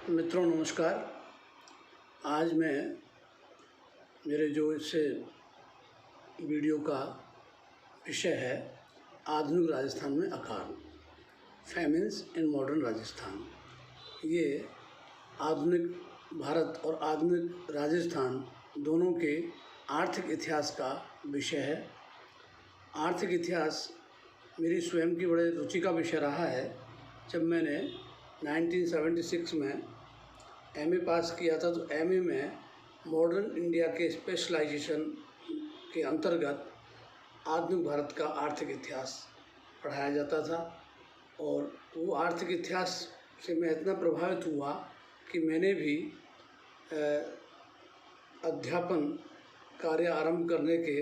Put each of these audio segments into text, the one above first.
मित्रों नमस्कार। आज मैं मेरे जो इससे वीडियो का विषय है आधुनिक राजस्थान में अकाल, फैमिन्स इन मॉडर्न राजस्थान। ये आधुनिक भारत और आधुनिक राजस्थान दोनों के आर्थिक इतिहास का विषय है। आर्थिक इतिहास मेरी स्वयं की बड़े रुचि का विषय रहा है। जब मैंने 1976 में एमए पास किया था तो एमए में मॉडर्न इंडिया के स्पेशलाइजेशन के अंतर्गत आधुनिक भारत का आर्थिक इतिहास पढ़ाया जाता था। और वो आर्थिक इतिहास से मैं इतना प्रभावित हुआ कि मैंने भी अध्यापन कार्य आरंभ करने के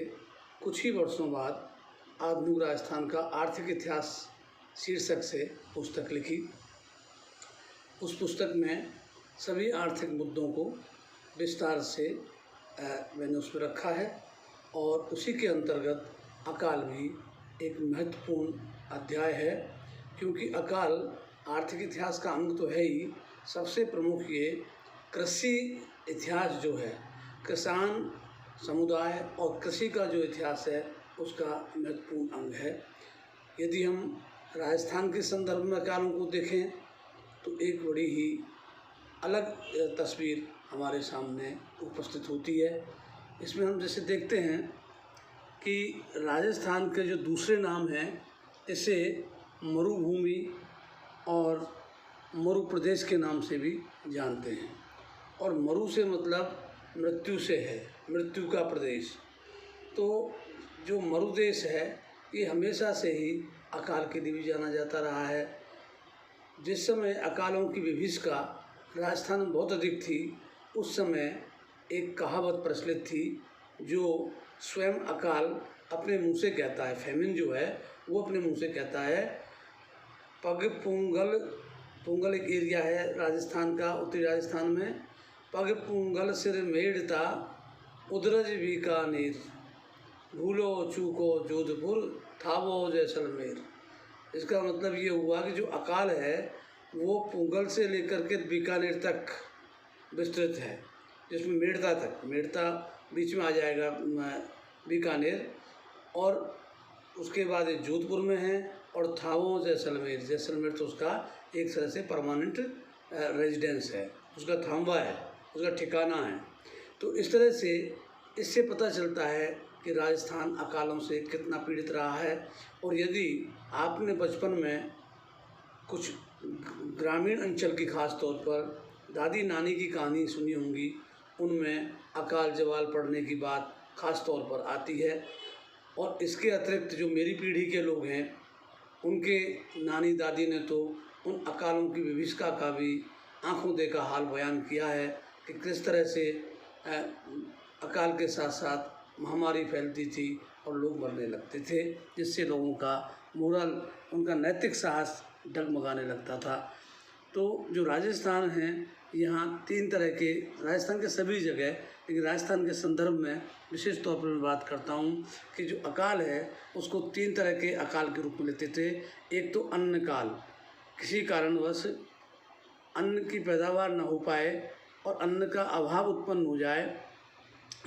कुछ ही वर्षों बाद आधुनिक राजस्थान का आर्थिक इतिहास शीर्षक से पुस्तक लिखी। उस पुस्तक में सभी आर्थिक मुद्दों को विस्तार से मैंने उसमें रखा है और उसी के अंतर्गत अकाल भी एक महत्वपूर्ण अध्याय है, क्योंकि अकाल आर्थिक इतिहास का अंग तो है ही। सबसे प्रमुख ये कृषि इतिहास जो है, किसान समुदाय और कृषि का जो इतिहास है उसका महत्वपूर्ण अंग है। यदि हम राजस्थान के संदर्भ में अकालों को देखें तो एक बड़ी ही अलग तस्वीर हमारे सामने उपस्थित होती है। इसमें हम जैसे देखते हैं कि राजस्थान के जो दूसरे नाम हैं इसे मरुभूमि और मरु प्रदेश के नाम से भी जानते हैं। और मरु से मतलब मृत्यु से है, मृत्यु का प्रदेश। तो जो मरुदेश है ये हमेशा से ही अकाल के लिए भी जाना जाता रहा है। जिस समय अकालों की विभीषिका राजस्थान में बहुत अधिक थी, उस समय एक कहावत प्रचलित थी जो स्वयं अकाल अपने मुंह से कहता है। फैमिन जो है वो अपने मुंह से कहता है। पग पुंगल एक एरिया है राजस्थान का, उत्तरी राजस्थान में। पग पुंगल सिर मेड़ता उदरज बीकानेर, भूलो चूको जोधपुर थावो जैसलमेर। इसका मतलब ये हुआ कि जो अकाल है वो पुंगल से लेकर के बीकानेर तक विस्तृत है, जिसमें मेड़ता तक, मेड़ता बीच में आ जाएगा बीकानेर, और उसके बाद ये जोधपुर में है, और थावो जैसलमेर, जैसलमेर तो उसका एक तरह से परमानेंट रेजिडेंस है, उसका थांबा है, उसका ठिकाना है। तो इस तरह से इससे पता चलता है कि राजस्थान अकालों से कितना पीड़ित रहा है। और यदि आपने बचपन में कुछ ग्रामीण अंचल की खास तौर पर दादी नानी की कहानी सुनी होंगी, उनमें अकाल जवाल पड़ने की बात खास तौर पर आती है। और इसके अतिरिक्त जो मेरी पीढ़ी के लोग हैं उनके नानी दादी ने तो उन अकालों की विभीषिका का भी आंखों देखा हाल बयान किया है कि किस तरह से अकाल के साथ साथ महामारी फैलती थी और लोग मरने लगते थे, जिससे लोगों का मोरल, उनका नैतिक साहस डगमगाने लगता था। तो जो राजस्थान है, यहाँ तीन तरह के, राजस्थान के सभी जगह, लेकिन राजस्थान के संदर्भ में विशेष तौर पर मैं बात करता हूँ कि जो अकाल है उसको तीन तरह के अकाल के रूप में लेते थे। एक तो अन्न काल, किसी कारणवश अन्न की पैदावार न हो पाए और अन्न का अभाव उत्पन्न हो जाए,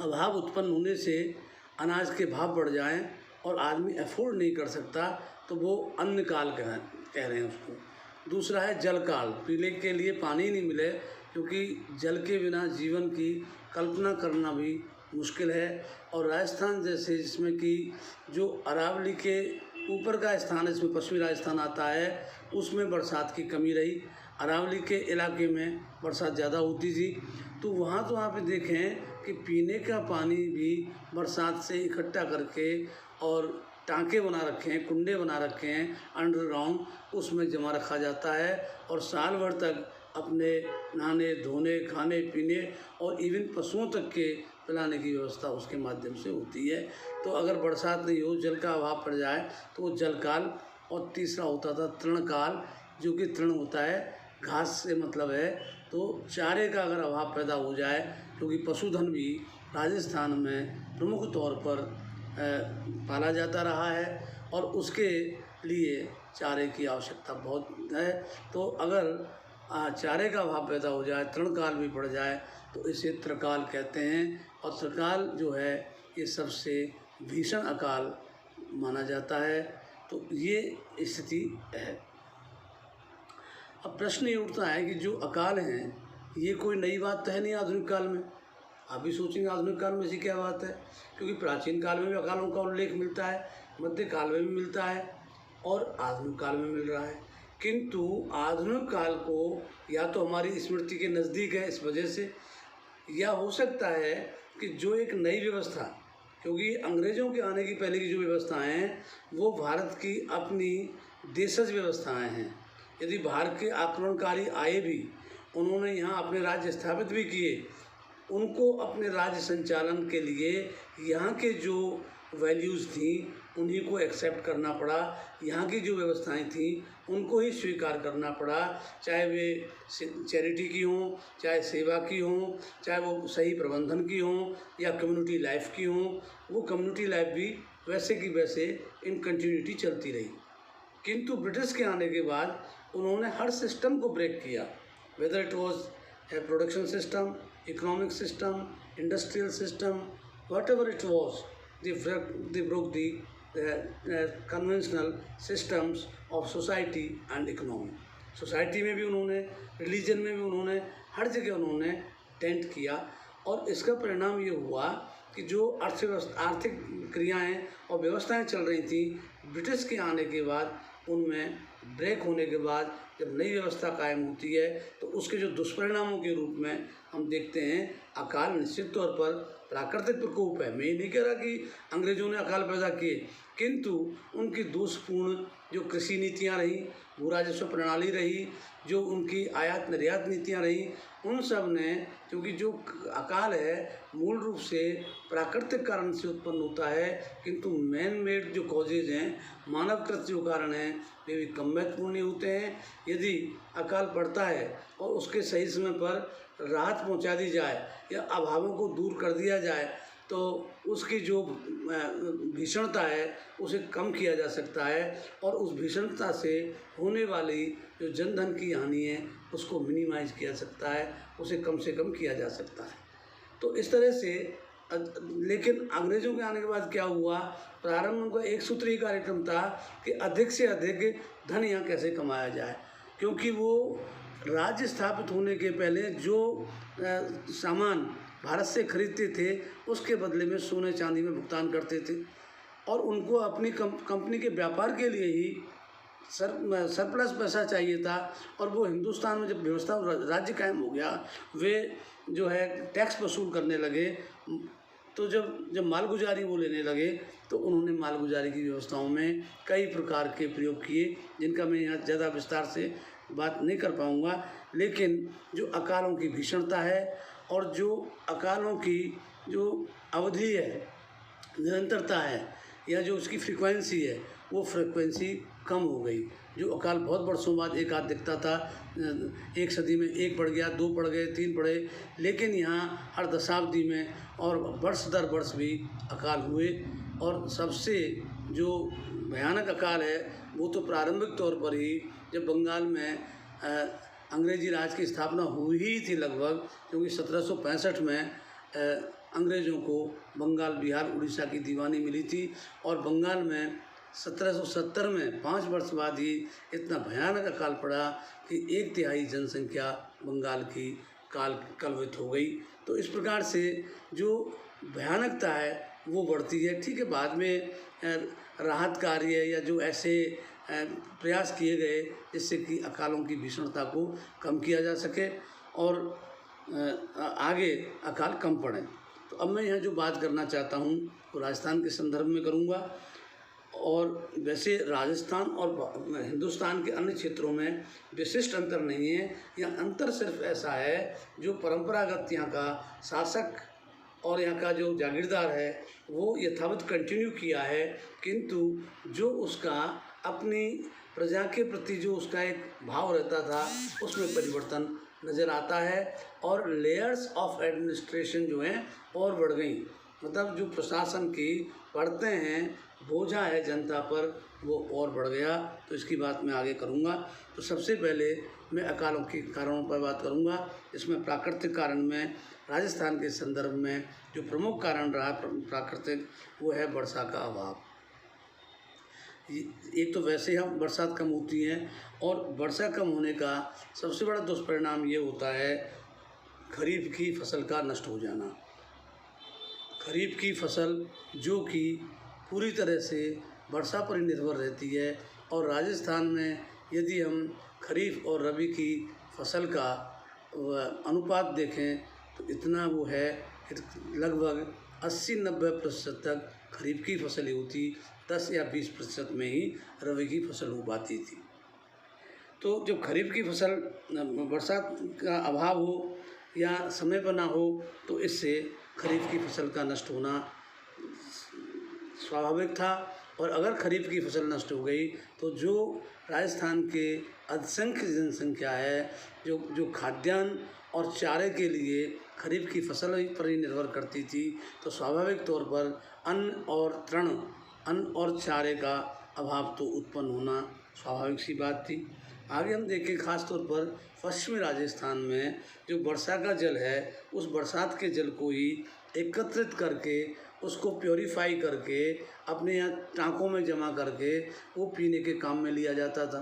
अभाव उत्पन्न होने से अनाज के भाव बढ़ जाएं और आदमी अफोर्ड नहीं कर सकता, तो वो अन्न काल कह रहे हैं उसको। दूसरा है जल काल, पीने के लिए पानी नहीं मिले, क्योंकि जल के बिना जीवन की कल्पना करना भी मुश्किल है। और राजस्थान जैसे, जिसमें कि जो अरावली के ऊपर का स्थान है, इसमें पश्चिमी राजस्थान आता है, उसमें बरसात की कमी रही। अरावली के इलाके में बरसात ज़्यादा होती थी। तो वहाँ तो आप देखें कि पीने का पानी भी बरसात से इकट्ठा करके और टांके बना रखे हैं, कुंडे बना रखे हैं अंडरग्राउंड, उसमें जमा रखा जाता है और साल भर तक अपने नहाने धोने, खाने पीने और इवन पशुओं तक के पिलाने की व्यवस्था उसके माध्यम से होती है। तो अगर बरसात नहीं हो, जल का अभाव पड़ जाए तो वो जल काल। और तीसरा होता था तृण काल, जो कि तृण होता है घास से मतलब है, तो चारे का अगर अभाव पैदा हो जाए, क्योंकि पशुधन भी राजस्थान में प्रमुख तौर पर पाला जाता रहा है और उसके लिए चारे की आवश्यकता बहुत है। तो अगर चारे का अभाव पैदा हो जाए, तृणकाल भी पड़ जाए, तो इसे त्रिकाल कहते हैं। और त्रिकाल जो है ये सबसे भीषण अकाल माना जाता है। तो ये स्थिति है। अब प्रश्न ये उठता है कि जो अकाल हैं ये कोई नई बात तो है नहीं आधुनिक काल में। आप भी सोचेंगे आधुनिक काल में ऐसी क्या बात है, क्योंकि प्राचीन काल में भी अकालों का उल्लेख मिलता है, मध्य काल में भी मिलता है और आधुनिक काल में मिल रहा है। किंतु आधुनिक काल को या तो हमारी स्मृति के नज़दीक है इस वजह से, या हो सकता है कि जो एक नई व्यवस्था, क्योंकि अंग्रेज़ों के आने की पहले की जो व्यवस्थाएं हैं वो भारत की अपनी देशज व्यवस्थाएं हैं। यदि भारत के आक्रमणकारी आए भी, उन्होंने यहाँ अपने राज्य स्थापित भी किए, उनको अपने राज्य संचालन के लिए यहाँ के जो वैल्यूज़ थी उन्हीं को एक्सेप्ट करना पड़ा। यहाँ की जो व्यवस्थाएं थी उनको ही स्वीकार करना पड़ा, चाहे वे चैरिटी की हों, चाहे सेवा की हों, चाहे वो सही प्रबंधन की हों या कम्युनिटी लाइफ की हों। वो कम्युनिटी लाइफ भी वैसे की वैसे इन कंटिन्यूटी चलती रही। किंतु ब्रिटिश के आने के बाद उन्होंने हर सिस्टम को ब्रेक किया, whether it was a production system, economic system, industrial system, whatever it was, they broke the conventional systems of society and economy. Society में भी उन्होंने, रिलीजन में भी उन्होंने, हर जगह उन्होंने टेंट किया। और इसका परिणाम ये हुआ कि जो अर्थव्यवस्था, आर्थिक क्रियाएं और व्यवस्थाएं चल रही थी ब्रिटिश के आने के बाद, उनमें ब्रेक होने के बाद जब नई व्यवस्था कायम होती है तो उसके जो दुष्परिणामों के रूप में हम देखते हैं अकाल निश्चित तौर पर प्राकृतिक प्रकोप है। मैं ये नहीं कह रहा कि अंग्रेज़ों ने अकाल पैदा किए, किंतु उनकी दोषपूर्ण जो कृषि नीतियाँ रहीं, भू राजस्व प्रणाली रही, जो उनकी आयात निर्यात नीतियाँ रहीं, उन सब ने, क्योंकि जो अकाल है मूल रूप से प्राकृतिक कारण से उत्पन्न होता है, किंतु मैन मेड जो कॉजेज हैं, मानवकृत जो कारण हैं, वे भी कम महत्वपूर्ण नहीं होते हैं। यदि अकाल पड़ता है और उसके सही समय पर राहत पहुंचा दी जाए या अभावों को दूर कर दिया जाए तो उसकी जो भीषणता है उसे कम किया जा सकता है और उस भीषणता से होने वाली जो जनधन की हानि है उसको मिनिमाइज किया जा सकता है, उसे कम से कम किया जा सकता है। तो इस तरह से लेकिन अंग्रेज़ों के आने के बाद क्या हुआ, प्रारंभ में उनका एक सूत्री कार्यक्रम था कि अधिक से अधिक धन यहाँ कैसे कमाया जाए, क्योंकि वो राज्य स्थापित होने के पहले जो सामान भारत से खरीदते थे उसके बदले में सोने चांदी में भुगतान करते थे और उनको अपनी कंपनी के व्यापार के लिए ही सरप्लस पैसा चाहिए था। और वो हिंदुस्तान में जब व्यवस्था राज्य कायम हो गया, वे जो है टैक्स वसूल करने लगे। तो जब मालगुजारी वो लेने लगे तो उन्होंने मालगुजारी की व्यवस्थाओं में कई प्रकार के प्रयोग किए, जिनका मैं यहाँ ज़्यादा विस्तार से बात नहीं कर पाऊँगा। लेकिन जो अकालों की भीषणता है और जो अकालों की जो अवधि है, निरंतरता है, या जो उसकी फ्रीक्वेंसी है, वो फ्रीक्वेंसी कम हो गई। जो अकाल बहुत वर्षों बाद एक आध दिखता था, एक सदी में एक पड़ गया, दो पड़ गए, तीन पड़े, लेकिन यहाँ हर दशाब्दी में और वर्ष दर वर्ष भी अकाल हुए। और सबसे जो भयानक अकाल है वो तो प्रारंभिक तौर पर ही जब बंगाल में अंग्रेजी राज की स्थापना हुई ही थी लगभग, क्योंकि 1765 में अंग्रेज़ों को बंगाल, बिहार, उड़ीसा की दीवानी मिली थी और बंगाल में 1770 में 5 वर्ष बाद ही इतना भयानक अकाल पड़ा कि 1/3 जनसंख्या बंगाल की कलवित हो गई। तो इस प्रकार से जो भयानकता है वो बढ़ती है। ठीक है, बाद में राहत कार्य या जो ऐसे प्रयास किए गए जिससे कि अकालों की भीषणता को कम किया जा सके और आगे अकाल कम पड़े। तो अब मैं यहाँ जो बात करना चाहता हूँ वो राजस्थान के संदर्भ में करूँगा। और वैसे राजस्थान और हिंदुस्तान के अन्य क्षेत्रों में विशिष्ट अंतर नहीं है। यह अंतर सिर्फ ऐसा है जो परंपरागत यहाँ का शासक और यहाँ का जो जागीरदार है वो यथावत कंटिन्यू किया है, किंतु जो उसका अपनी प्रजा के प्रति जो उसका एक भाव रहता था उसमें परिवर्तन नज़र आता है। और लेयर्स ऑफ एडमिनिस्ट्रेशन जो हैं और बढ़ गई, मतलब जो प्रशासन की पढ़ते हैं बोझा है जनता पर वो और बढ़ गया। तो इसकी बात मैं आगे करूँगा। तो सबसे पहले मैं अकालों के कारणों पर बात करूँगा। इसमें प्राकृतिक कारण में राजस्थान के संदर्भ में जो प्रमुख कारण रहा प्राकृतिक, वो है वर्षा का अभाव। एक तो वैसे हम बरसात कम होती है, और वर्षा कम होने का सबसे बड़ा दुष्परिणाम ये होता है खरीफ की फसल का नष्ट हो जाना। खरीफ की फसल जो कि पूरी तरह से वर्षा पर ही निर्भर रहती है, और राजस्थान में यदि हम खरीफ और रबी की फसल का अनुपात देखें तो इतना वो है कि लगभग 80-90% तक खरीफ की फसल ही होती, 10 या 20% में ही रबी की फसल हो पाती थी। तो जब खरीफ की फसल बरसात का अभाव हो या समय पर ना हो तो इससे खरीफ की फसल का नष्ट होना स्वाभाविक था। और अगर खरीफ की फसल नष्ट हो गई तो जो राजस्थान के असंख्य जनसंख्या है जो खाद्यान्न और चारे के लिए खरीफ की फसल पर ही निर्भर करती थी, तो स्वाभाविक तौर पर अन्न और चारे का अभाव तो उत्पन्न होना स्वाभाविक सी बात थी। आगे हम देखें खास तौर पर पश्चिमी राजस्थान में जो वर्षा का जल है, उस बरसात के जल को ही एकत्रित करके उसको प्योरीफाई करके अपने यहाँ टाँकों में जमा करके वो पीने के काम में लिया जाता था।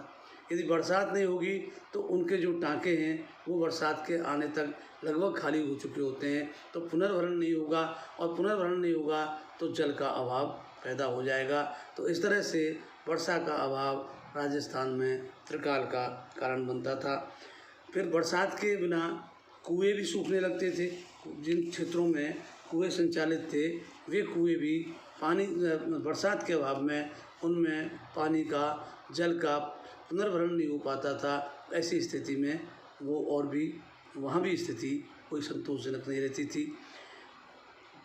यदि बरसात नहीं होगी तो उनके जो टाँके हैं वो बरसात के आने तक लगभग खाली हो चुके होते हैं, तो पुनर्भरण नहीं होगा, और पुनर्भरण नहीं होगा तो जल का अभाव पैदा हो जाएगा। तो इस तरह से वर्षा का अभाव राजस्थान में त्रिकाल का कारण बनता था। फिर बरसात के बिना कुएं भी सूखने लगते थे। जिन क्षेत्रों में कुएं संचालित थे वे कुएं भी पानी बरसात के अभाव में उनमें पानी का जल का पुनर्भरण नहीं हो पाता था। ऐसी स्थिति में वो और भी वहाँ भी स्थिति कोई संतोषजनक नहीं रहती थी।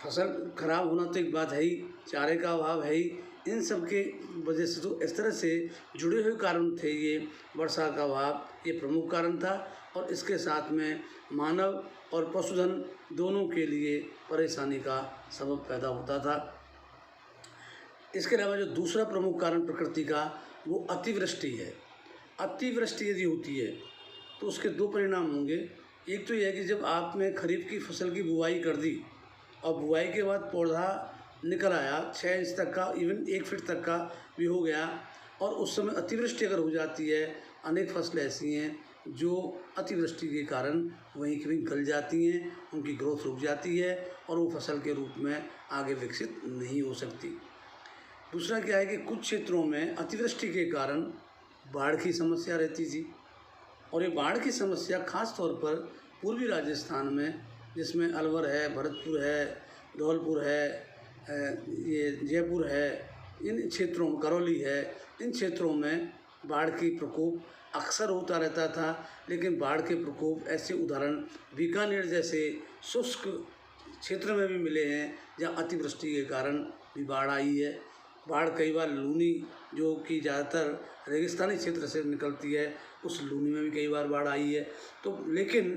फसल खराब होना तो एक बात है ही, चारे का अभाव है ही, इन सब के वजह से तो इस तरह से जुड़े हुए कारण थे ये। वर्षा का अभाव ये प्रमुख कारण था, और इसके साथ में मानव और पशुधन दोनों के लिए परेशानी का सबब पैदा होता था। इसके अलावा जो दूसरा प्रमुख कारण प्रकृति का वो अतिवृष्टि है। अतिवृष्टि यदि होती है तो उसके दो परिणाम होंगे। एक तो यह है कि जब आपने खरीफ की फसल की बुआई कर दी और बुआई के बाद पौधा निकल आया 6 इंच तक का, इवन 1 फीट तक का भी हो गया, और उस समय अतिवृष्टि अगर हो जाती है, अनेक फसलें ऐसी हैं जो अतिवृष्टि के कारण वहीं की वहीं गल जाती हैं, उनकी ग्रोथ रुक जाती है और वो फसल के रूप में आगे विकसित नहीं हो सकती। दूसरा क्या है कि कुछ क्षेत्रों में अतिवृष्टि के कारण बाढ़ की समस्या रहती थी, और ये बाढ़ की समस्या खास तौर पर पूर्वी राजस्थान में, जिसमें अलवर है, भरतपुर है, धौलपुर है, ये जयपुर है, इन क्षेत्रों, करौली है, इन क्षेत्रों में बाढ़ की प्रकोप अक्सर होता रहता था। लेकिन बाढ़ के प्रकोप ऐसे उदाहरण बीकानेर जैसे शुष्क क्षेत्र में भी मिले हैं जहाँ अतिवृष्टि के कारण भी बाढ़ आई है। बाढ़ कई बार लूनी, जो कि ज़्यादातर रेगिस्तानी क्षेत्र से निकलती है, उस लूनी में भी कई बार बाढ़ आई है। तो लेकिन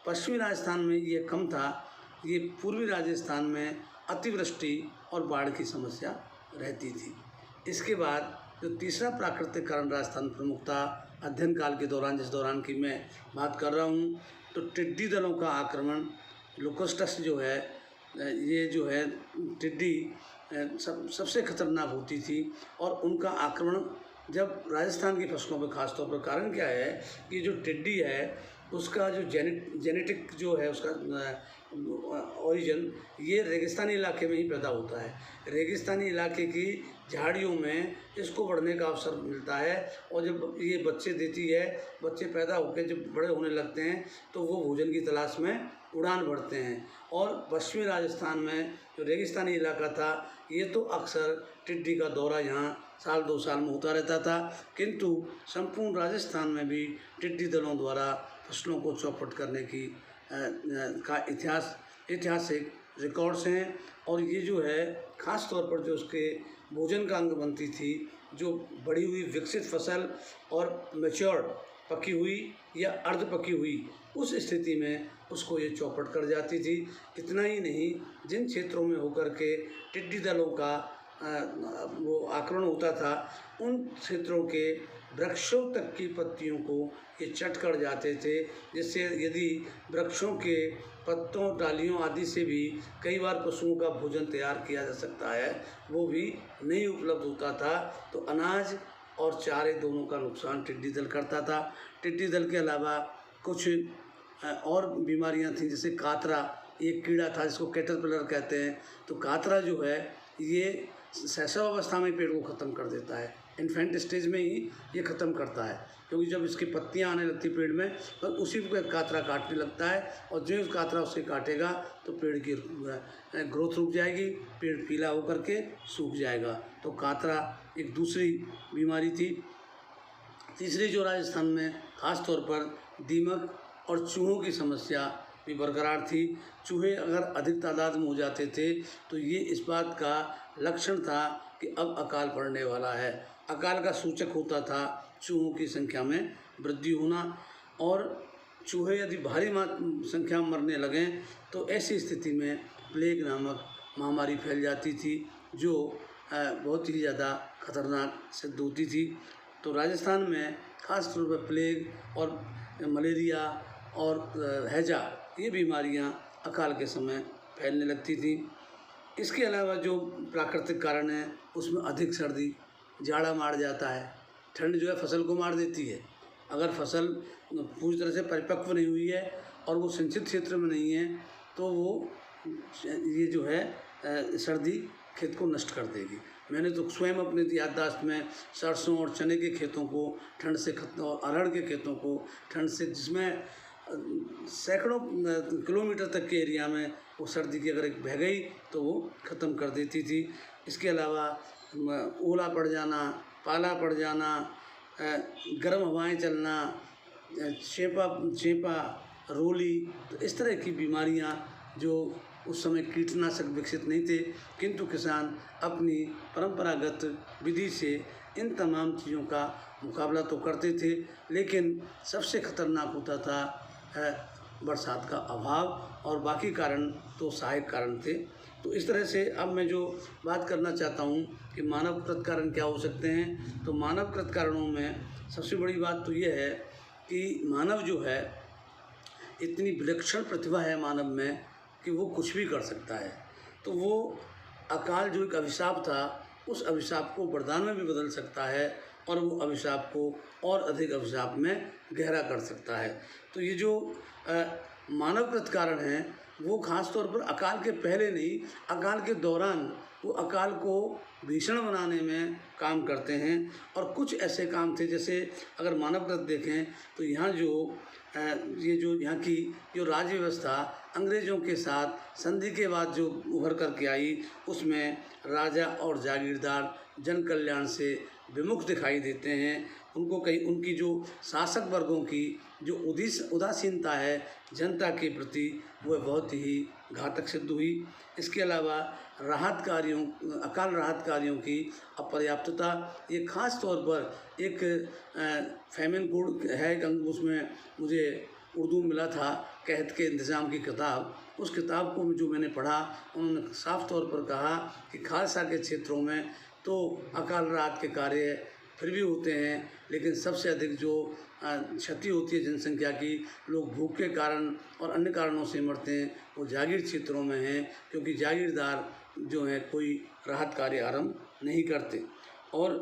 पश्चिमी राजस्थान में ये कम था, ये पूर्वी राजस्थान में अतिवृष्टि और बाढ़ की समस्या रहती थी। इसके बाद जो तीसरा प्राकृतिक कारण राजस्थान प्रमुखता अध्ययन काल के दौरान, जिस दौरान की मैं बात कर रहा हूँ, तो टिड्डी दलों का आक्रमण, लोकस्टस जो है, ये जो है टिड्डी सबसे खतरनाक होती थी, और उनका आक्रमण जब राजस्थान की फसलों पर खास तौर पर, कारण क्या है कि जो टिड्डी है उसका जो जेनेटिक जो है उसका ओरिजिन ये रेगिस्तानी इलाके में ही पैदा होता है। रेगिस्तानी इलाके की झाड़ियों में इसको बढ़ने का अवसर मिलता है, और जब ये बच्चे देती है, बच्चे पैदा होकर जब बड़े होने लगते हैं तो वो भोजन की तलाश में उड़ान भरते हैं। और पश्चिमी राजस्थान में जो रेगिस्तानी इलाका था, ये तो अक्सर टिड्डी का दौरा यहाँ साल 2 साल में होता रहता था, किंतु संपूर्ण राजस्थान में भी टिड्डी दलों द्वारा फसलों को चौपट करने की का ऐतिहासिक रिकॉर्ड्स हैं। और ये जो है ख़ास तौर पर जो उसके भोजन का अंग बनती थी, जो बड़ी हुई विकसित फसल और मैच्योर्ड पकी हुई या अर्ध पकी हुई, उस स्थिति में उसको ये चौपट कर जाती थी। इतना ही नहीं, जिन क्षेत्रों में होकर के टिड्डी दलों का वो आक्रमण होता था, उन क्षेत्रों के वृक्षों तक की पत्तियों को ये चट कर जाते थे, जिससे यदि वृक्षों के पत्तों, डालियों आदि से भी कई बार पशुओं का भोजन तैयार किया जा सकता है, वो भी नहीं उपलब्ध होता था। तो अनाज और चारे दोनों का नुकसान टिड्डी दल करता था। टिड्डी दल के अलावा कुछ और बीमारियां थीं, जैसे कातरा, एक कीड़ा था जिसको कैटरपिलर कहते हैं। तो कातरा जो है ये शैशव अवस्था में पेड़ को ख़त्म कर देता है, इन्फेंट स्टेज में ही ये ख़त्म करता है, क्योंकि जब इसकी पत्तियां आने लगती पेड़ में तो उसी को कातरा काटने लगता है, और जो कातरा उसे काटेगा तो पेड़ की ग्रोथ रुक जाएगी, पेड़ पीला होकर के सूख जाएगा। तो कातरा एक दूसरी बीमारी थी। तीसरी जो राजस्थान में ख़ास तौर पर दीमक और चूहों की समस्या भी बरकरार थी। चूहे अगर अधिक तादाद में हो जाते थे तो ये इस बात का लक्षण था कि अब अकाल पड़ने वाला है। अकाल का सूचक होता था चूहों की संख्या में वृद्धि होना, और चूहे यदि भारी संख्या में मरने लगें तो ऐसी स्थिति में प्लेग नामक महामारी फैल जाती थी, जो बहुत ही ज़्यादा खतरनाक सिद्ध होती थी। तो राजस्थान में ख़ास तौर पर प्लेग और मलेरिया और हैजा, ये बीमारियां अकाल के समय फैलने लगती थी। इसके अलावा जो प्राकृतिक कारण है उसमें अधिक सर्दी, जाड़ा मार जाता है, ठंड जो है फसल को मार देती है। अगर फसल पूरी तरह से परिपक्व नहीं हुई है और वो सिंचित क्षेत्र में नहीं है तो वो ये जो है सर्दी खेत को नष्ट कर देगी। मैंने तो स्वयं अपने याददाश्त में सरसों और चने के खेतों को ठंड से खत्म, और अरहर के खेतों को ठंड से, जिसमें सैकड़ों किलोमीटर तक के एरिया में वो सर्दी की अगर एक बह गई तो वो ख़त्म कर देती थी। इसके अलावा ओला पड़ जाना, पाला पड़ जाना, गर्म हवाएं चलना, चेपा, रोली, तो इस तरह की बीमारियां जो उस समय कीटनाशक विकसित नहीं थे, किंतु किसान अपनी परंपरागत विधि से इन तमाम चीज़ों का मुकाबला तो करते थे, लेकिन सबसे खतरनाक होता था बरसात का अभाव, और बाकी कारण तो सहायक कारण थे। तो इस तरह से अब मैं जो बात करना चाहता हूँ कि मानवकृत कारण क्या हो सकते हैं, तो मानवकृत कारणों में सबसे बड़ी बात तो ये है कि मानव जो है, इतनी विलक्षण प्रतिभा है मानव में कि वो कुछ भी कर सकता है। तो वो अकाल जो एक अभिशाप था, उस अभिशाप को वरदान में भी बदल सकता है, और वो अभिशाप को और अधिक अभिशाप में गहरा कर सकता है। तो ये जो मानवकृत कारण हैं वो ख़ास तौर पर अकाल के पहले नहीं, अकाल के दौरान वो अकाल को भीषण बनाने में काम करते हैं। और कुछ ऐसे काम थे, जैसे अगर मानवकृत देखें तो यहाँ जो ये जो यहाँ की जो राज्य व्यवस्था अंग्रेज़ों के साथ संधि के बाद जो उभर कर के आई, उसमें राजा और जागीरदार जन कल्याण से विमुख दिखाई देते हैं। उनको कई उनकी जो शासक वर्गों की जो उदासीनता है जनता के प्रति, वह बहुत ही घातक सिद्ध हुई। इसके अलावा राहत कार्यों, अकाल राहत कार्यों की अपर्याप्तता, ये ख़ास तौर पर एक फैमिन कोड है, उसमें मुझे उर्दू मिला था, कहत के इंतज़ाम की किताब। उस किताब को जो मैंने पढ़ा, उन्होंने साफ तौर पर कहा कि खालसा के क्षेत्रों में तो अकाल राहत के कार्य फिर भी होते हैं, लेकिन सबसे अधिक जो क्षति होती है जनसंख्या की, लोग भूख के कारण और अन्य कारणों से मरते हैं, वो जागीर क्षेत्रों में हैं, क्योंकि जागीरदार जो हैं कोई राहत कार्य आरंभ नहीं करते, और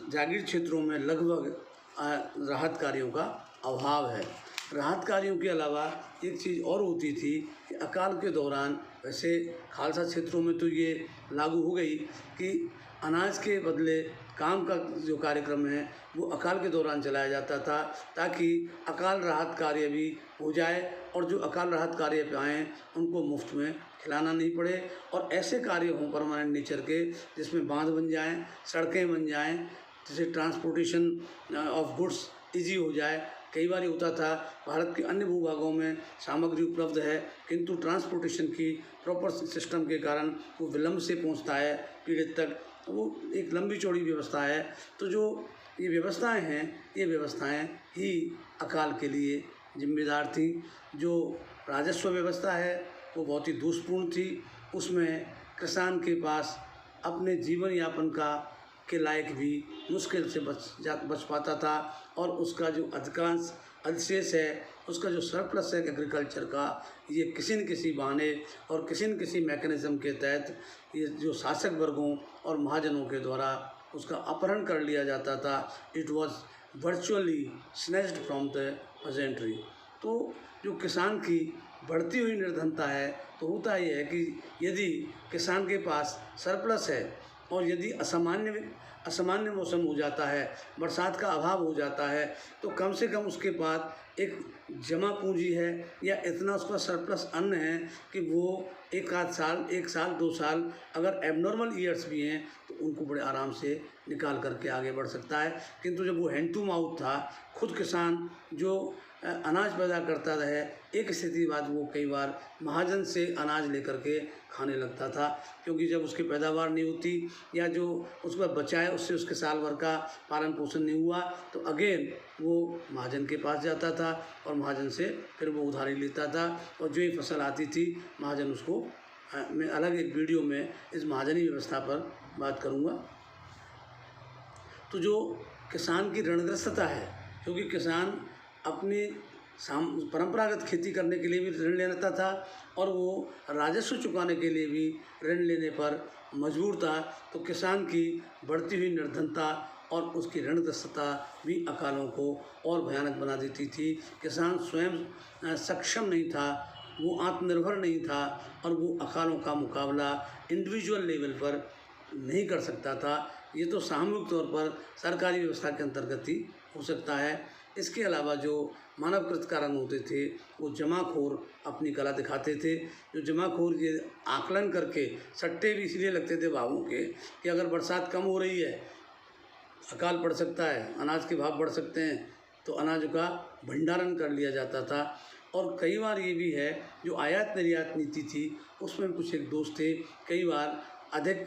जागीर क्षेत्रों में लगभग राहत कार्यों का अभाव है। राहत कार्यों के अलावा एक चीज़ और होती थी कि अकाल के दौरान, वैसे खालसा क्षेत्रों में तो ये लागू हो गई कि अनाज के बदले काम का जो कार्यक्रम है वो अकाल के दौरान चलाया जाता था, ताकि अकाल राहत कार्य भी हो जाए, और जो अकाल राहत कार्य पे आएँ उनको मुफ्त में खिलाना नहीं पड़े, और ऐसे कार्य हों परमानेंट नेचर के, जिसमें बांध बन जाएँ, सड़कें बन जाएँ, जिससे ट्रांसपोर्टेशन ऑफ गुड्स ईजी हो जाए। कई बार होता था भारत के अन्य भूभागों में सामग्री उपलब्ध है, किंतु ट्रांसपोर्टेशन की प्रॉपर सिस्टम के कारण वो विलम्ब से पहुंचता है पीड़ित तक, वो एक लंबी चौड़ी व्यवस्था है। तो जो ये व्यवस्थाएं हैं, ये व्यवस्थाएं ही अकाल के लिए जिम्मेदार थी। जो राजस्व व्यवस्था है वो बहुत ही दोषपूर्ण थी, उसमें किसान के पास अपने जीवन यापन के लायक भी मुश्किल से बच पाता था। और उसका जो अधिशेष है, उसका जो सरप्लस है एग्रीकल्चर का, ये किसी न किसी बहाने और किसी न किसी मैकेनिज़्म के तहत ये जो शासक वर्गों और महाजनों के द्वारा उसका अपहरण कर लिया जाता था। It was virtually snatched from the pageantry. तो जो किसान की बढ़ती हुई निर्धनता है, तो होता ये है कि यदि किसान के पास सरप्लस है और यदि असामान्य मौसम हो जाता है, बरसात का अभाव हो जाता है, तो कम से कम उसके पास एक जमा पूंजी है या इतना उसका सरप्लस अन्न है कि वो एक साल 2 साल अगर एबनॉर्मल ईयर्स भी हैं तो उनको बड़े आराम से निकाल करके आगे बढ़ सकता है। किंतु जब वो हैंड टू माउथ था, खुद किसान जो अनाज पैदा करता रहे, एक स्थिति बाद वो कई बार महाजन से अनाज लेकर के खाने लगता था, क्योंकि जब उसकी पैदावार नहीं होती या जो उस पर बचा है उससे उसके साल भर का पालन पोषण नहीं हुआ, तो अगेन वो महाजन के पास जाता था और महाजन से फिर वो उधारी लेता था। और जो ही फसल आती थी महाजन उसको, मैं अलग एक वीडियो में इस महाजनी व्यवस्था पर बात करूँगा। तो जो किसान की ऋणग्रस्तता है, क्योंकि किसान अपनी परंपरागत खेती करने के लिए भी ऋण लेता था और वो राजस्व चुकाने के लिए भी ऋण लेने पर मजबूर था। तो किसान की बढ़ती हुई निर्धनता और उसकी ऋणग्रस्तता भी अकालों को और भयानक बना देती थी। किसान स्वयं सक्षम नहीं था, वो आत्मनिर्भर नहीं था और वो अकालों का मुकाबला इंडिविजुअल लेवल पर नहीं कर सकता था। ये तो सामूहिक तौर पर सरकारी व्यवस्था के अंतर्गत ही हो सकता है। इसके अलावा जो मानवकृत कारण होते थे, वो जमाखोर अपनी कला दिखाते थे। जो जमाखोर ये आकलन करके सट्टे भी इसलिए लगते थे भावों के कि अगर बरसात कम हो रही है, अकाल पड़ सकता है, अनाज के भाव बढ़ सकते हैं, तो अनाज का भंडारण कर लिया जाता था। और कई बार ये भी है जो आयात निर्यात नीति थी उसमें कुछ एक दोष थे। कई बार अधिक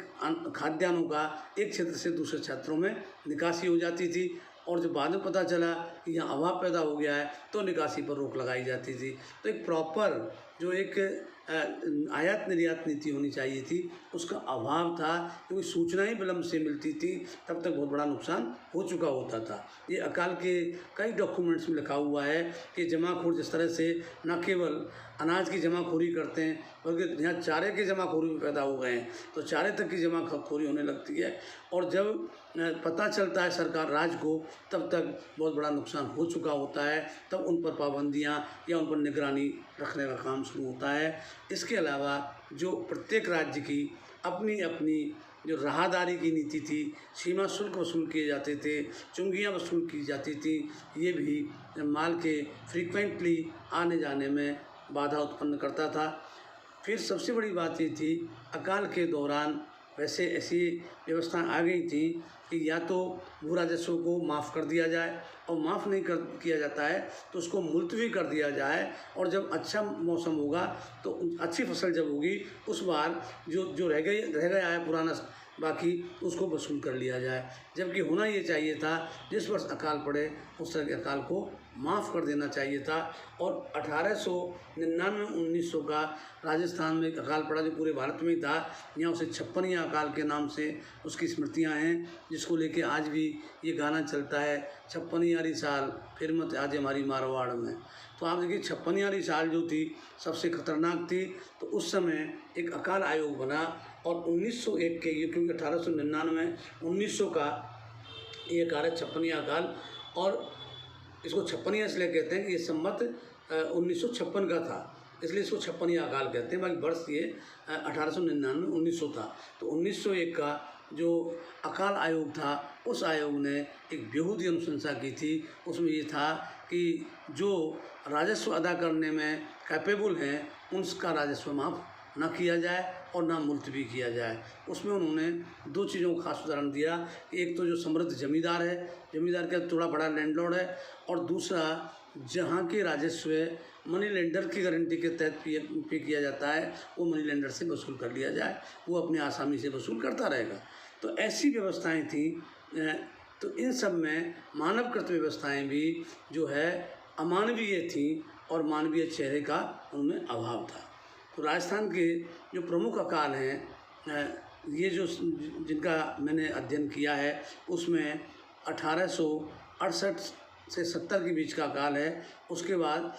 खाद्यान्नों का एक क्षेत्र से दूसरे क्षेत्रों में निकासी हो जाती थी और जब बाद में पता चला कि यहाँ अभाव पैदा हो गया है तो निकासी पर रोक लगाई जाती थी। तो एक प्रॉपर जो एक आयात निर्यात नीति होनी चाहिए थी, उसका अभाव था, क्योंकि सूचना ही विलम्ब से मिलती थी, तब तक बहुत बड़ा नुकसान हो चुका होता था। ये अकाल के कई डॉक्यूमेंट्स में लिखा हुआ है कि जमाखोर जिस तरह से न केवल अनाज की जमाखोरी करते हैं बल्कि यहाँ चारे की जमाखोरी भी पैदा हो गए हैं, तो चारे तक की जमाखोरी होने लगती है। और जब पता चलता है सरकार राज्य को, तब तक बहुत बड़ा नुकसान हो चुका होता है, तब उन पर पाबंदियाँ या उन पर निगरानी रखने का काम शुरू होता है। इसके अलावा जो प्रत्येक राज्य की अपनी अपनी जो राहदारी की नीति थी, सीमा शुल्क वसूल किए जाते थे, चुंगियाँ वसूल की जाती थी, ये भी माल के फ्रीक्वेंटली आने जाने में बाधा उत्पन्न करता था। फिर सबसे बड़ी बात ये थी, अकाल के दौरान वैसे ऐसी व्यवस्था आ गई थी कि या तो भू राजस्व को माफ़ कर दिया जाए, और माफ़ नहीं किया जाता है तो उसको मुलतवी कर दिया जाए, और जब अच्छा मौसम होगा तो अच्छी फसल जब होगी उस बार जो रह गया है पुराना बाकी उसको वसूल कर लिया जाए। जबकि होना ये चाहिए था, जिस वर्ष अकाल पड़े उस तरह के अकाल को माफ़ कर देना चाहिए था। और 1899-1900 का राजस्थान में एक अकाल पड़ा जो पूरे भारत में ही था, यहाँ उसे छप्पनिया अकाल के नाम से उसकी स्मृतियाँ हैं, जिसको लेके आज भी ये गाना चलता है, छप्पनियारी साल फिर मत आज हमारी मारवाड़ में। तो आप देखिए, छप्पनियारी साल जो थी सबसे खतरनाक थी। तो उस समय एक अकाल आयोग बना और 1901 के, ये क्योंकि 1899-1900 का ये अकाल है छप्पनिया अकाल, और इसको छप्पनिया इसलिए कहते हैं कि ये संमत 1956 का था, इसलिए इसको छप्पनिया अकाल कहते हैं। बाकी वर्ष ये 1899-1900 था। तो 1901 का जो अकाल आयोग था, उस आयोग ने एक बेहूदी अनुशंसा की थी। उसमें ये था कि जो राजस्व अदा करने में कैपेबल हैं उनका राजस्व माफ़ न किया जाए और ना मुलतवी किया जाए। उसमें उन्होंने 2 चीज़ों का खास उदाहरण दिया। एक तो जो समृद्ध जमींदार है, जमींदार का थोड़ा बड़ा लैंडलॉर्ड है, और दूसरा जहाँ के राजस्व मनी लेंडर की गारंटी के तहत पे किया जाता है, वो मनी लेंडर से वसूल कर लिया जाए, वो अपनी आसानी से वसूल करता रहेगा। तो ऐसी व्यवस्थाएं थी। तो इन सब में मानवकृत व्यवस्थाएं भी जो है अमानवीय थी और मानवीय चेहरे का उनमें अभाव था। तो राजस्थान के जो प्रमुख अकाल हैं ये जो जिनका मैंने अध्ययन किया है उसमें 1868 से 70 के बीच का काल है, उसके बाद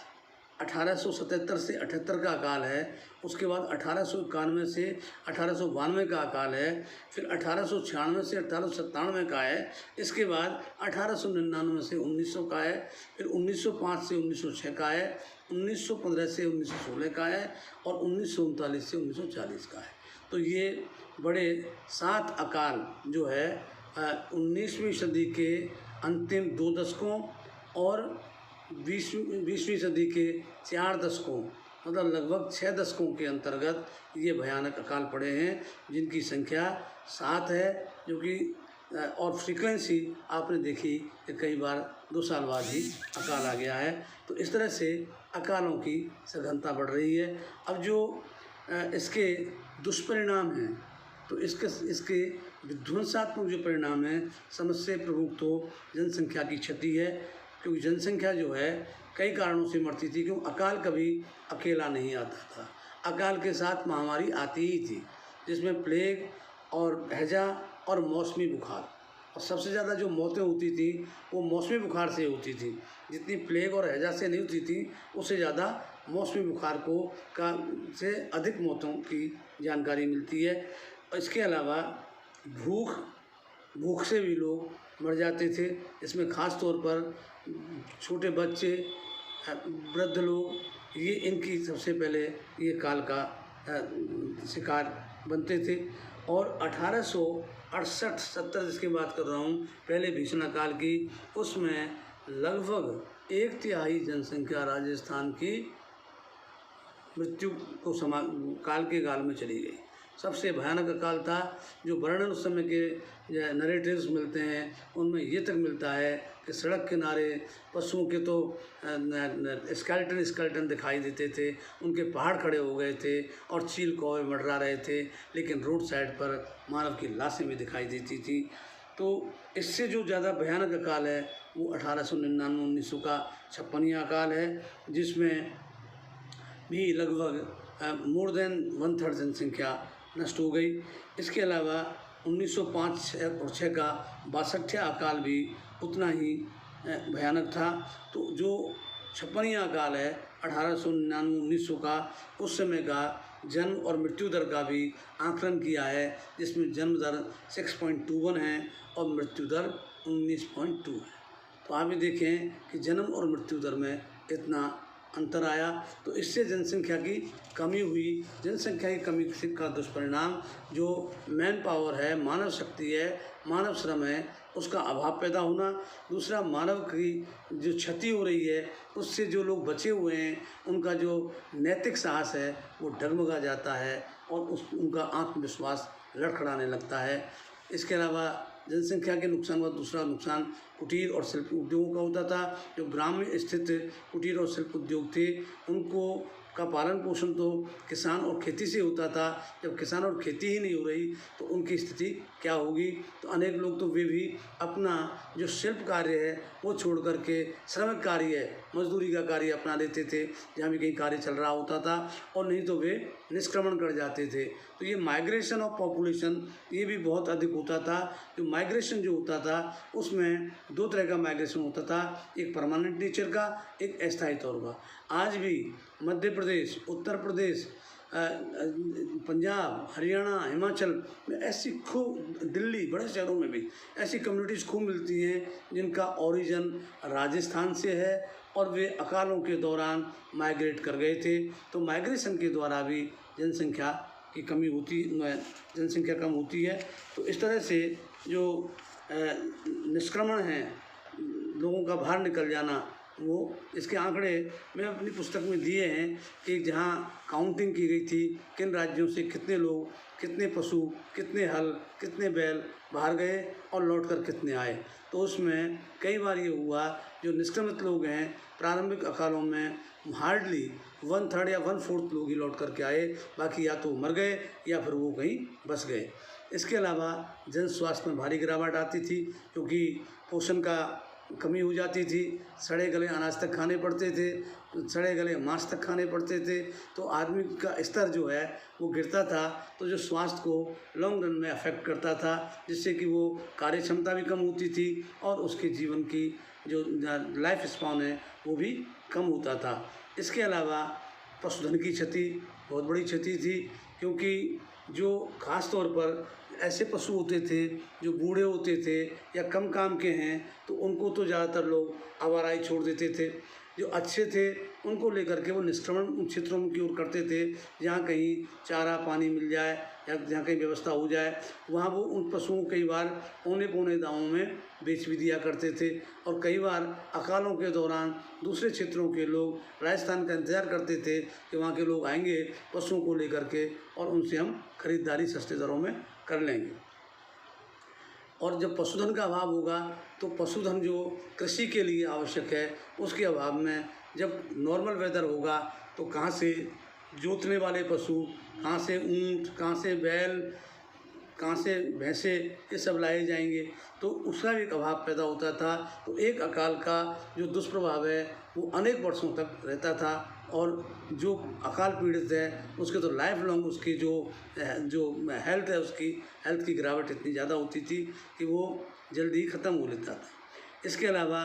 1877 से 78 का काल है, उसके बाद 1891 से 1892 का काल है, फिर 1896 से 1897 का है, इसके बाद 1899 से 1900 का है, फिर 1905 से 1906 का है, 1915 से 1916 का है और 1939 से 1940 का है। तो ये बड़े 7 अकाल जो है 19वीं सदी के अंतिम 2 दशकों और 20वीं सदी के 4 दशकों, मतलब लगभग 6 दशकों के अंतर्गत ये भयानक अकाल पड़े हैं, जिनकी संख्या 7 है, जो कि और फ्रीक्वेंसी आपने देखी कि कई बार 2 साल बाद ही अकाल आ गया है। तो इस तरह से अकालों की सघनता बढ़ रही है। अब जो इसके दुष्परिणाम हैं, तो इसके विध्वंसात्मक जो परिणाम हैं, सबसे प्रमुख तो जनसंख्या की क्षति है, क्योंकि जनसंख्या जो है कई कारणों से मरती थी, क्योंकि अकाल कभी अकेला नहीं आता था, अकाल के साथ महामारी आती ही थी, जिसमें प्लेग और हैजा और मौसमी बुखार, और सबसे ज़्यादा जो मौतें होती थी वो मौसमी बुखार से होती थी। जितनी प्लेग और हैजा से नहीं होती थी, उससे ज़्यादा मौसमी बुखार से अधिक मौतों की जानकारी मिलती है। और इसके अलावा भूख से भी लोग मर जाते थे, इसमें ख़ास तौर पर छोटे बच्चे, वृद्ध लोग, ये इनकी सबसे पहले ये काल का शिकार बनते थे। और 1868-70 जिसकी बात कर रहा हूँ, पहले भीषण काल की, उसमें लगभग 1/3 जनसंख्या राजस्थान की मृत्यु को काल में चली गई। सबसे भयानक अकाल था। जो वर्णन उस समय के नरेटिव्स मिलते हैं, उनमें ये तक मिलता है कि सड़क किनारे पशुओं के तो स्केलेटन दिखाई देते थे, उनके पहाड़ खड़े हो गए थे और चील कौवे मंडरा रहे थे, लेकिन रोड साइड पर मानव की लाशें भी दिखाई देती थी। तो इससे जो ज़्यादा भयानक अकाल है वो 1899-1900 का 56वां अकाल है, जिसमें भी लगभग मोर देन 1/3 जनसंख्या नष्ट हो गई। इसके अलावा 1905 और 6 का 62वां अकाल भी उतना ही भयानक था। तो जो 56वां अकाल है 1899-1900 का, उस समय का जन्म और मृत्यु दर का भी आकलन किया है, जिसमें जन्म दर 6.21 है और मृत्यु दर 19.2 है। तो आप ये देखें कि जन्म और मृत्यु दर में इतना अंतर आया। तो इससे जनसंख्या की कमी हुई। जनसंख्या की कमी का दुष्परिणाम जो मैन पावर है, मानव शक्ति है, मानव श्रम है, उसका अभाव पैदा होना। दूसरा, मानव की जो क्षति हो रही है, उससे जो लोग बचे हुए हैं उनका जो नैतिक साहस है वो डगमगा जाता है और उनका आत्मविश्वास लड़खड़ाने लगता है। इसके अलावा जनसंख्या के नुकसान का दूसरा नुकसान कुटीर और शिल्प उद्योगों का होता था। जो ग्रामीण स्थित कुटीर और शिल्प उद्योग थे, उनको का पालन पोषण तो किसान और खेती से होता था। जब किसान और खेती ही नहीं हो रही तो उनकी स्थिति क्या होगी। तो अनेक लोग तो वे भी अपना जो शिल्प कार्य है वो छोड़ करके श्रमिक कार्य है, मजदूरी का कार्य अपना लेते थे, जहाँ भी कहीं कार्य चल रहा होता था, और नहीं तो वे निष्क्रमण कर जाते थे। तो ये माइग्रेशन ऑफ पॉपुलेशन ये भी बहुत अधिक होता था। जो माइग्रेशन जो होता था उसमें 2 तरह का माइग्रेशन होता था, एक परमानेंट नेचर का, एक अस्थायी तौर का। आज भी मध्य प्रदेश, उत्तर प्रदेश, पंजाब, हरियाणा, हिमाचल में ऐसी खूब, दिल्ली, बड़े शहरों में भी ऐसी कम्युनिटीज़ खूब मिलती हैं जिनका ओरिजिन राजस्थान से है और वे अकालों के दौरान माइग्रेट कर गए थे। तो माइग्रेशन के द्वारा भी जनसंख्या की कमी होती, जनसंख्या कम होती है। तो इस तरह से जो निष्क्रमण है, लोगों का बाहर निकल जाना, वो इसके आंकड़े मैं अपनी पुस्तक में दिए हैं कि जहाँ काउंटिंग की गई थी किन राज्यों से कितने लोग, कितने पशु, कितने हल, कितने बैल बाहर गए और लौटकर कितने आए। तो उसमें कई बार ये हुआ जो निष्क्रमित लोग हैं प्रारंभिक अकालों में हार्डली 1/3 या 1/4 लोग ही लौट करके आए, बाकी या तो मर गए या फिर वो कहीं बस गए। इसके अलावा जन स्वास्थ्य में भारी गिरावट आती थी, क्योंकि पोषण का कमी हो जाती थी, सड़े गले अनाज तक खाने पड़ते थे, सड़े गले मांस तक खाने पड़ते थे, तो आदमी का स्तर जो है वो गिरता था, तो जो स्वास्थ्य को लॉन्ग रन में अफेक्ट करता था, जिससे कि वो कार्य क्षमता भी कम होती थी और उसके जीवन की जो लाइफ स्पैन है वो भी कम होता था। इसके अलावा पशुधन की क्षति बहुत बड़ी क्षति थी, क्योंकि जो ख़ास तौर पर ऐसे पशु होते थे जो बूढ़े होते थे या कम काम के हैं, तो उनको तो ज़्यादातर लोग आवाराई छोड़ देते थे। जो अच्छे थे उनको लेकर के वो निष्क्रमण उन क्षेत्रों की ओर करते थे जहाँ कहीं चारा पानी मिल जाए या जहाँ कहीं व्यवस्था हो जाए, वहाँ वो उन पशुओं को कई बार पौने पौने दामों में बेच भी दिया करते थे। और कई बार अकालों के दौरान दूसरे क्षेत्रों के लोग राजस्थान का इंतज़ार करते थे कि वहाँ के लोग आएंगे पशुओं को लेकर के और उनसे हम खरीदारी सस्ते दरों में कर लेंगे। और जब पशुधन का अभाव होगा तो पशुधन जो कृषि के लिए आवश्यक है उसके अभाव में जब नॉर्मल वेदर होगा तो कहाँ से जोतने वाले पशु, कहाँ से ऊँट, कहाँ से बैल, कहाँ से भैंसे, ये सब लाए जाएंगे, तो उसका भी एक अभाव पैदा होता था। तो एक अकाल का जो दुष्प्रभाव है वो अनेक वर्षों तक रहता था और जो अकाल पीड़ित है उसके तो लाइफ लॉन्ग उसकी जो हेल्थ है, उसकी हेल्थ की गिरावट इतनी ज़्यादा होती थी कि वो जल्दी ही ख़त्म हो लेता था। इसके अलावा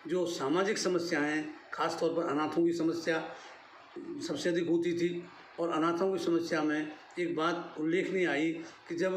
जो सामाजिक समस्याएं, ख़ास तौर पर अनाथों की समस्या सबसे अधिक होती थी। और अनाथों की समस्या में एक बात उल्लेखनीय आई कि जब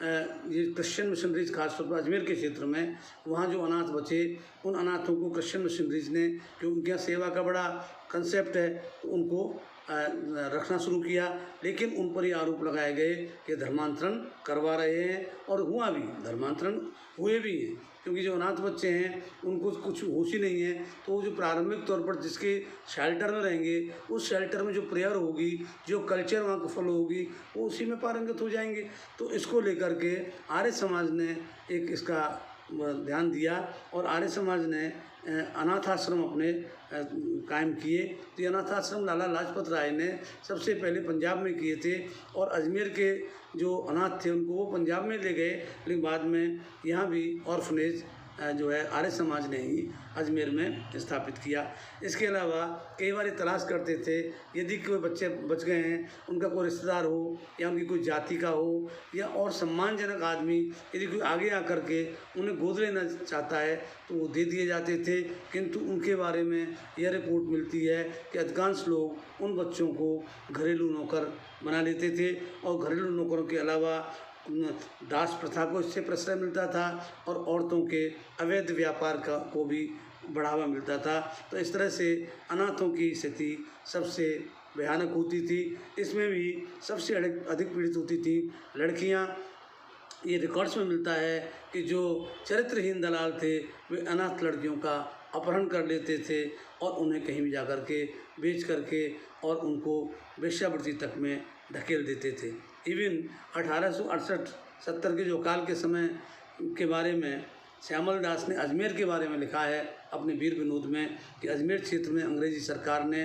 ये क्रिश्चियन मिशनरीज खासतौर पर अजमेर के क्षेत्र में, वहाँ जो अनाथ बचे उन अनाथों को क्रिश्चियन मिशनरीज ने, क्योंकि उनके यहाँ सेवा का बड़ा कंसेप्ट है, तो उनको रखना शुरू किया। लेकिन उन पर ये आरोप लगाए गए कि धर्मांतरण करवा रहे हैं, और हुआ भी, धर्मांतरण हुए भी हैं, क्योंकि जो अनाथ बच्चे हैं उनको कुछ होश ही नहीं है, तो वो जो प्रारंभिक तौर पर जिसके शेल्टर में रहेंगे उस शेल्टर में जो प्रेयर होगी, जो कल्चर वहाँ को फॉलो होगी, वो उसी में पारंगत हो जाएंगे। तो इसको लेकर के आर्य समाज ने एक इसका ध्यान दिया और आर्य समाज ने अनाथ आश्रम अपने कायम किए। तो ये अनाथ आश्रम लाला लाजपत राय ने सबसे पहले पंजाब में किए थे और अजमेर के जो अनाथ थे उनको वो पंजाब में ले गए, लेकिन बाद में यहाँ भी ऑर्फनेज जो है आर्य समाज ने ही अजमेर में स्थापित किया। इसके अलावा कई बार ये तलाश करते थे यदि कोई बच्चे बच गए हैं, उनका कोई रिश्तेदार हो या उनकी कोई जाति का हो या और सम्मानजनक आदमी यदि कोई आगे आकर के उन्हें गोद लेना चाहता है तो वो दे दिए जाते थे। किंतु उनके बारे में यह रिपोर्ट मिलती है कि अधिकांश लोग उन बच्चों को घरेलू नौकर बना लेते थे और घरेलू नौकरों के अलावा दास प्रथा को इससे प्रश्रय मिलता था और औरतों के अवैध व्यापार को भी बढ़ावा मिलता था। तो इस तरह से अनाथों की स्थिति सबसे भयानक होती थी। इसमें भी सबसे अधिक पीड़ित होती थी लड़कियां। ये रिकॉर्ड्स में मिलता है कि जो चरित्रहीन दलाल थे वे अनाथ लड़कियों का अपहरण कर लेते थे और उन्हें कहीं भी जा कर के बेच करके और उनको वेश्यावृत्ति तक में धकेल देते थे। इवन 1868-70 के जो काल के समय के बारे में श्यामल दास ने अजमेर के बारे में लिखा है अपने वीर विनोद में कि अजमेर क्षेत्र में अंग्रेजी सरकार ने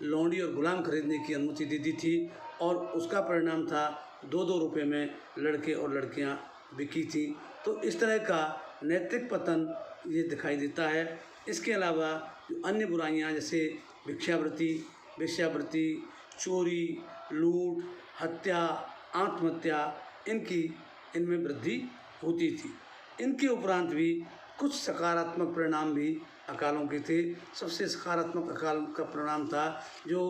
लौंडी और गुलाम खरीदने की अनुमति दे दी थी और उसका परिणाम था 2-2 रुपये में लड़के और लड़कियां बिकी थी। तो इस तरह का नैतिक पतन ये दिखाई देता है। इसके अलावा जो अन्य बुराइयां जैसे भिक्षावृत्ति, वेश्यावृत्ति, चोरी, लूट, हत्या, आत्महत्या, इनमें वृद्धि होती थी। इनके उपरांत भी कुछ सकारात्मक परिणाम भी अकालों के थे। सबसे सकारात्मक अकाल का परिणाम था जो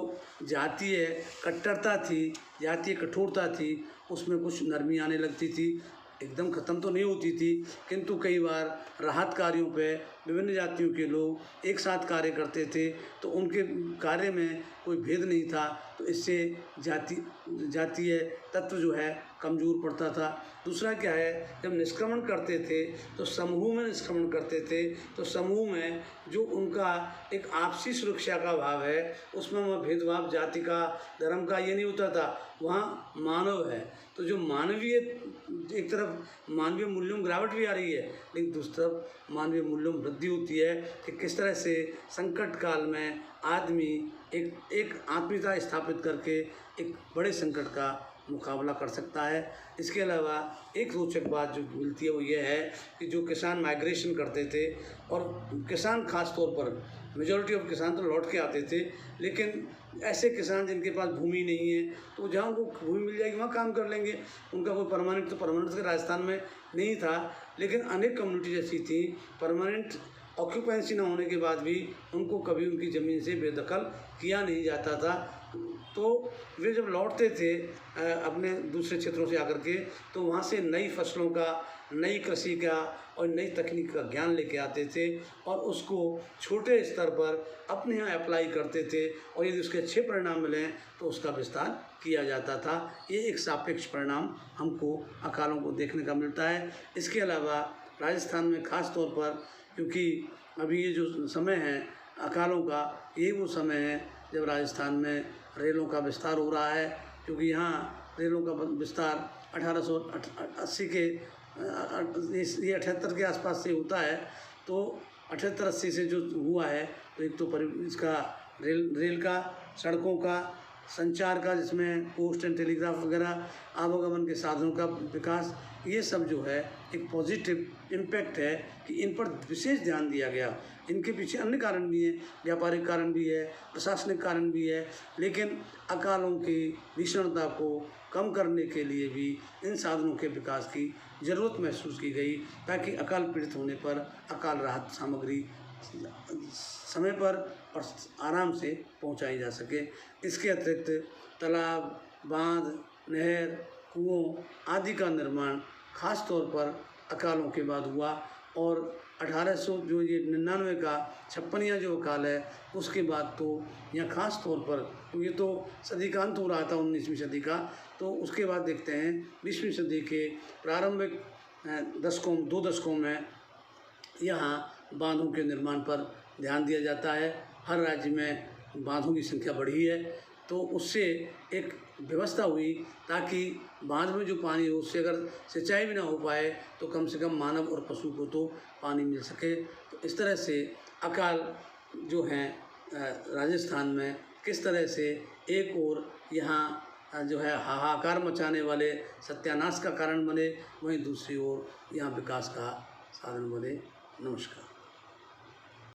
जातीय कट्टरता थी, जातीय कठोरता थी, उसमें कुछ नरमी आने लगती थी। एकदम ख़त्म तो नहीं होती थी, किंतु कई बार राहत कार्यों पे विभिन्न जातियों के लोग एक साथ कार्य करते थे तो उनके कार्य में कोई भेद नहीं था, तो इससे जातीय तत्व जो है कमज़ोर पड़ता था। दूसरा क्या है, जब निष्क्रमण करते थे तो समूह में निष्क्रमण करते थे, तो समूह में जो उनका एक आपसी सुरक्षा का भाव है उसमें वह भेदभाव जाति का, धर्म का ये नहीं होता था, वहाँ मानव है। तो जो मानवीय, एक तरफ मानवीय मूल्यों में गिरावट भी आ रही है लेकिन दूसरी तरफ मानवीय मूल्यों में वृद्धि होती है कि किस तरह से संकट काल में आदमी एक आत्मीयता स्थापित करके एक बड़े संकट का मुकाबला कर सकता है। इसके अलावा एक रोचक बात जो मिलती है वो ये है कि जो किसान माइग्रेशन करते थे, और किसान ख़ास तौर पर मेजॉरिटी ऑफ किसान तो लौट के आते थे, लेकिन ऐसे किसान जिनके पास भूमि नहीं है तो जहाँ उनको भूमि मिल जाएगी वहाँ काम कर लेंगे। उनका कोई परमानेंट राजस्थान में नहीं था, लेकिन अनेक कम्युनिटीज ऐसी थी परमानेंट ऑक्यूपेंसी ना होने के बाद भी उनको कभी उनकी ज़मीन से बेदखल किया नहीं जाता था। तो वे जब लौटते थे अपने दूसरे क्षेत्रों से आकर के, तो वहाँ से नई फसलों का, नई कृषि का और नई तकनीक का ज्ञान लेके आते थे और उसको छोटे स्तर पर अपने यहाँ अप्लाई करते थे, और यदि उसके अच्छे परिणाम मिलें तो उसका विस्तार किया जाता था। ये एक सापेक्ष परिणाम हमको अकालों को देखने का मिलता है। इसके अलावा राजस्थान में ख़ास तौर पर, क्योंकि अभी ये जो समय है अकालों का, यही वो समय है जब राजस्थान में रेलों का विस्तार हो रहा है, क्योंकि यहाँ रेलों का विस्तार 1880 के ये 78 के आसपास से होता है। तो 78-80 से जो हुआ है, तो एक तो इसका रेल का, सड़कों का, संचार का, जिसमें पोस्ट एंड टेलीग्राफ वगैरह आवागमन के साधनों का विकास, ये सब जो है एक पॉजिटिव इम्पैक्ट है कि इन पर विशेष ध्यान दिया गया। इनके पीछे अन्य कारण भी हैं, व्यापारिक कारण भी है, प्रशासनिक कारण भी है, लेकिन अकालों की भीषणता को कम करने के लिए भी इन साधनों के विकास की ज़रूरत महसूस की गई, ताकि अकाल पीड़ित होने पर अकाल राहत सामग्री समय पर और आराम से पहुंचाई जा सके। इसके अतिरिक्त तालाब, बांध, नहर, कुओं आदि का निर्माण खास तौर पर अकालों के बाद हुआ, और 1800 जो ये 99 का 56वां जो अकाल है उसके बाद तो यहाँ खास तौर पर, ये तो सदी का अंत हो रहा था 19वीं सदी का, तो उसके बाद देखते हैं 20वीं सदी के प्रारंभिक दो दशकों में यहाँ बांधों के निर्माण पर ध्यान दिया जाता है। हर राज्य में बांधों की संख्या बढ़ी है, तो उससे एक व्यवस्था हुई ताकि बांध में जो पानी हो उससे अगर सिंचाई भी ना हो पाए तो कम से कम मानव और पशु को तो पानी मिल सके। तो इस तरह से अकाल जो हैं राजस्थान में किस तरह से एक और यहाँ जो है हाहाकार मचाने वाले सत्यानाश का कारण बने, वहीं दूसरी ओर यहाँ विकास का साधन बने। नमस्कार।